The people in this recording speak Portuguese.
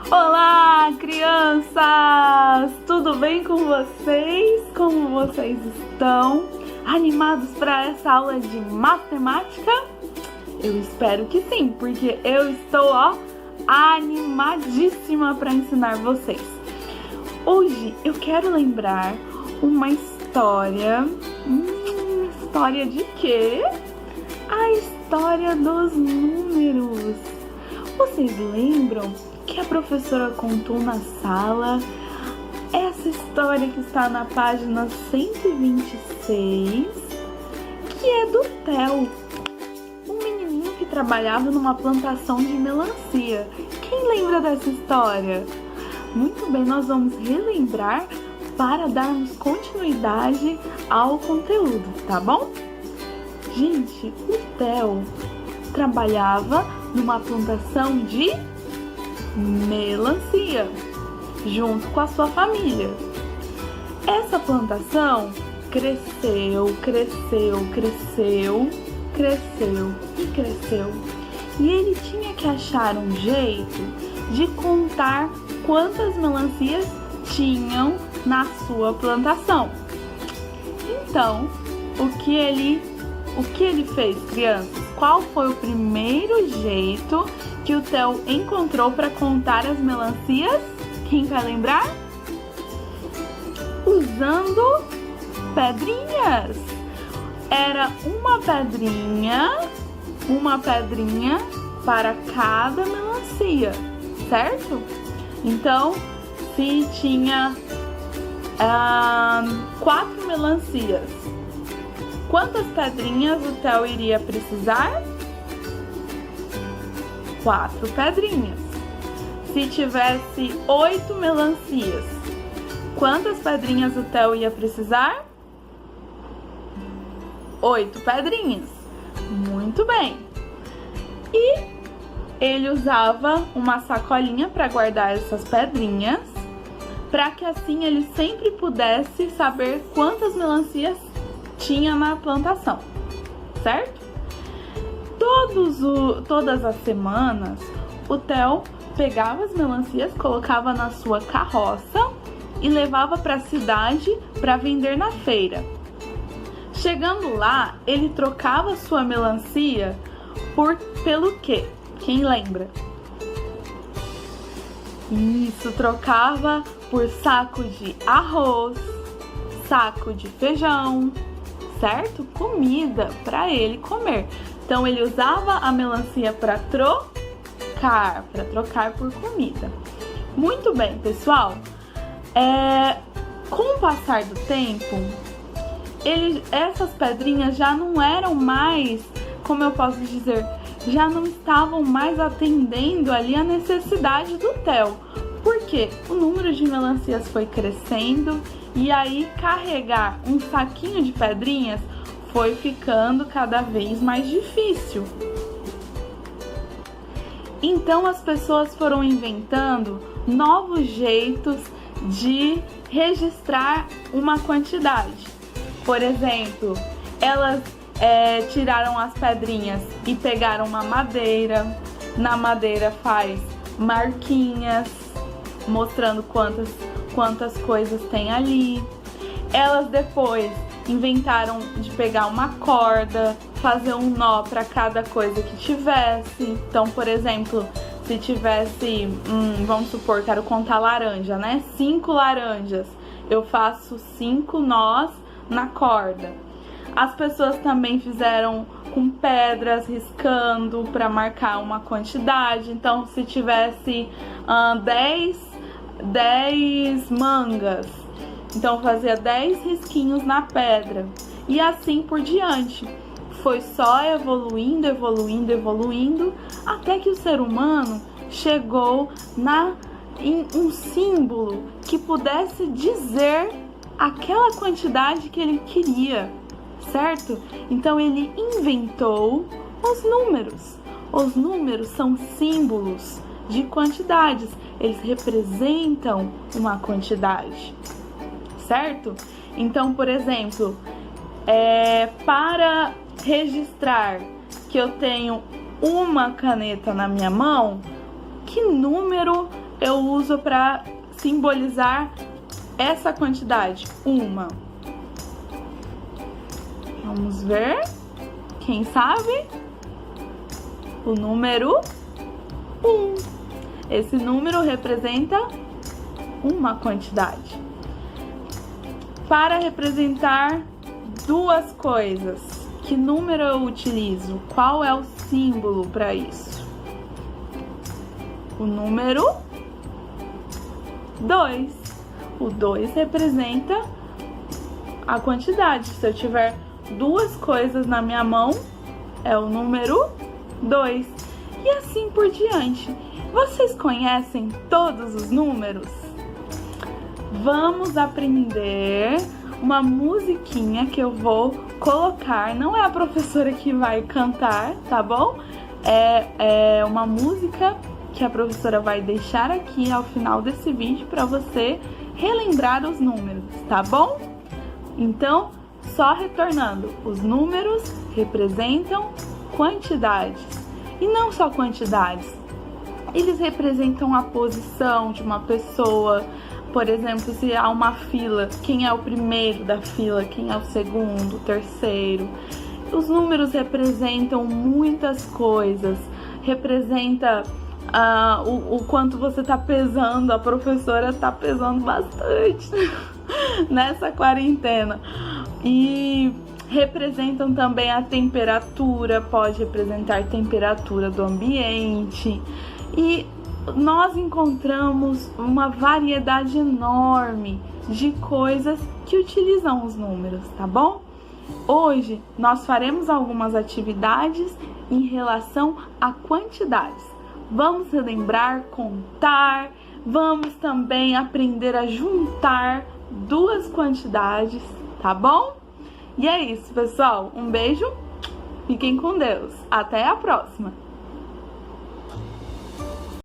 Olá, crianças! Tudo bem com vocês? Como vocês estão? Animados para essa aula de matemática? Eu espero que sim, porque eu estou, animadíssima para ensinar vocês. Hoje eu quero lembrar uma história. História de quê? A história dos números. Vocês lembram que a professora contou na sala essa história que está na página 126, que é do Theo, um menininho que trabalhava numa plantação de melancia. Quem lembra dessa história? Muito bem, nós vamos relembrar para darmos continuidade ao conteúdo, tá bom? Gente, o Theo trabalhava numa plantação de melancia, junto com a sua família. Essa plantação cresceu e cresceu. E ele tinha que achar um jeito de contar quantas melancias tinham na sua plantação. Então, o que ele fez, crianças? Qual foi o primeiro jeito que o Theo encontrou para contar as melancias? Quem vai lembrar? Usando pedrinhas. Era uma pedrinha para cada melancia, certo? Então, se tinha 4 melancias, quantas pedrinhas o Theo iria precisar? 4 pedrinhas. Se tivesse 8 melancias, quantas pedrinhas o Theo ia precisar? 8 pedrinhas. Muito bem. E ele usava uma sacolinha para guardar essas pedrinhas, para que assim ele sempre pudesse saber quantas melancias tinha na plantação, certo? Todas as semanas, o Theo pegava as melancias, colocava na sua carroça e levava para a cidade para vender na feira. Chegando lá, ele trocava sua melancia pelo quê? Quem lembra? Isso, trocava por saco de arroz, saco de feijão, certo? Comida para ele comer. Então ele usava a melancia para trocar por comida. Muito bem, pessoal. Com o passar do tempo, essas pedrinhas já não eram mais, como eu posso dizer, já não estavam mais atendendo ali a necessidade do Theo. Porque o número de melancias foi crescendo e aí carregar um saquinho de pedrinhas foi ficando cada vez mais difícil. Então as pessoas foram inventando novos jeitos de registrar uma quantidade. Por exemplo, elas tiraram as pedrinhas e pegaram uma madeira. Na madeira faz marquinhas, mostrando quantas coisas tem ali. Elas depois inventaram de pegar uma corda, fazer um nó para cada coisa que tivesse. Então, por exemplo, se tivesse, vamos supor, quero contar laranja, né? 5 laranjas, eu faço 5 nós na corda. As pessoas também fizeram com pedras, riscando para marcar uma quantidade. Então, se tivesse 10 mangas, então fazia 10 risquinhos na pedra. E assim por diante. Foi só evoluindo, até que o ser humano chegou em um símbolo que pudesse dizer aquela quantidade que ele queria, certo? Então ele inventou os números. Os números são símbolos de quantidades, eles representam uma quantidade, certo? Então, por exemplo, para registrar que eu tenho uma caneta na minha mão, que número eu uso para simbolizar essa quantidade? Uma. Vamos ver. Quem sabe? O número 1. Esse número representa uma quantidade. Para representar duas coisas, que número eu utilizo? Qual é o símbolo para isso? O número 2. O 2 representa a quantidade. Se eu tiver duas coisas na minha mão, é o número 2. E assim por diante. Vocês conhecem todos os números? Vamos aprender uma musiquinha que eu vou colocar. Não é a professora que vai cantar, tá bom? É uma música que a professora vai deixar aqui ao final desse vídeo para você relembrar os números, tá bom? Então, só retornando, os números representam quantidades. E não só quantidades, eles representam a posição de uma pessoa. Por exemplo, se há uma fila, quem é o primeiro da fila, quem é o segundo, o terceiro. Os números representam muitas coisas. Representa o quanto você tá pesando. A professora tá pesando bastante nessa quarentena. E representam também a temperatura, pode representar a temperatura do ambiente. E nós encontramos uma variedade enorme de coisas que utilizam os números, tá bom? Hoje nós faremos algumas atividades em relação a quantidades. Vamos relembrar, contar, vamos também aprender a juntar duas quantidades, tá bom? E é isso, pessoal. Um beijo, fiquem com Deus. Até a próxima!